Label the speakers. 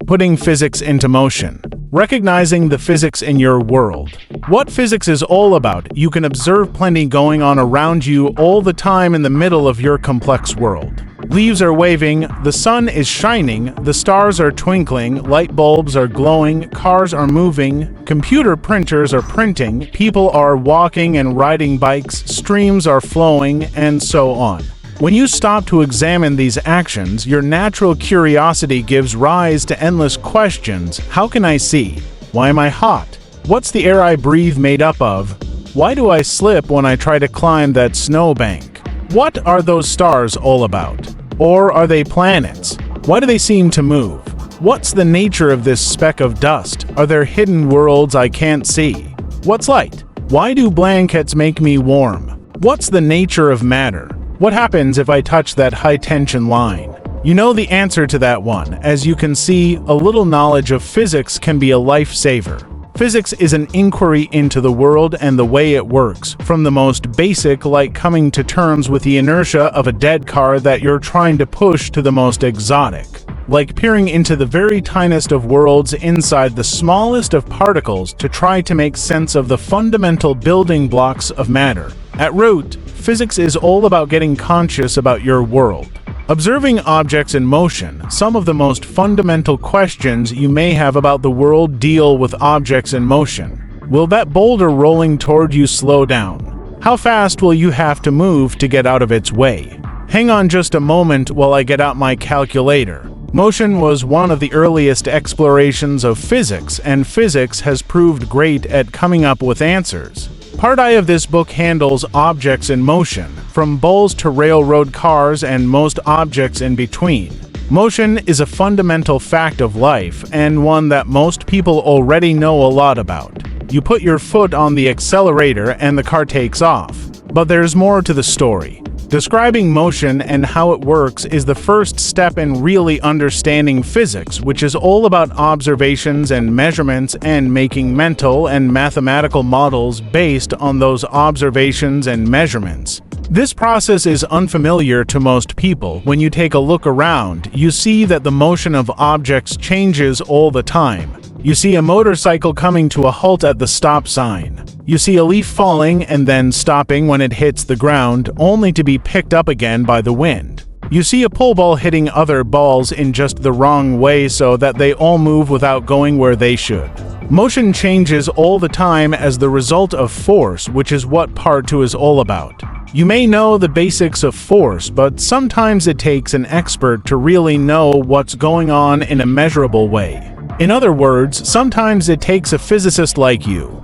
Speaker 1: Putting physics into motion. Recognizing the physics in your world. What physics is all about, you can observe plenty going on around you all the time in the middle of your complex world. Leaves are waving, the sun is shining, the stars are twinkling, light bulbs are glowing, cars are moving, computer printers are printing, people are walking and riding bikes, streams are flowing, and so on. When you stop to examine these actions, your natural curiosity gives rise to endless questions. How can I see? Why am I hot? What's the air I breathe made up of? Why do I slip when I try to climb that snowbank? What are those stars all about? Or are they planets? Why do they seem to move? What's the nature of this speck of dust? Are there hidden worlds I can't see? What's light? Why do blankets make me warm? What's the nature of matter? What happens if I touch that high-tension line? You know the answer to that one. As you can see, a little knowledge of physics can be a lifesaver. Physics is an inquiry into the world and the way it works, from the most basic, like coming to terms with the inertia of a dead car that you're trying to push, to the most exotic, like peering into the very tiniest of worlds inside the smallest of particles to try to make sense of the fundamental building blocks of matter. At root, physics is all about getting conscious about your world. Observing objects in motion, some of the most fundamental questions you may have about the world deal with objects in motion. Will that boulder rolling toward you slow down? How fast will you have to move to get out of its way? Hang on just a moment while I get out my calculator. Motion was one of the earliest explorations of physics, and physics has proved great at coming up with answers. Part I of this book handles objects in motion, from bulls to railroad cars and most objects in between. Motion is a fundamental fact of life, and one that most people already know a lot about. You put your foot on the accelerator and the car takes off. But there's more to the story. Describing motion and how it works is the first step in really understanding physics, which is all about observations and measurements and making mental and mathematical models based on those observations and measurements. This process is unfamiliar to most people. When you take a look around, you see that the motion of objects changes all the time. You see a motorcycle coming to a halt at the stop sign. You see a leaf falling and then stopping when it hits the ground, only to be picked up again by the wind. You see a pool ball hitting other balls in just the wrong way so that they all move without going where they should. Motion changes all the time as the result of force, which is what Part 2 is all about. You may know the basics of force, but sometimes it takes an expert to really know what's going on in a measurable way. In other words, sometimes it takes a physicist like you.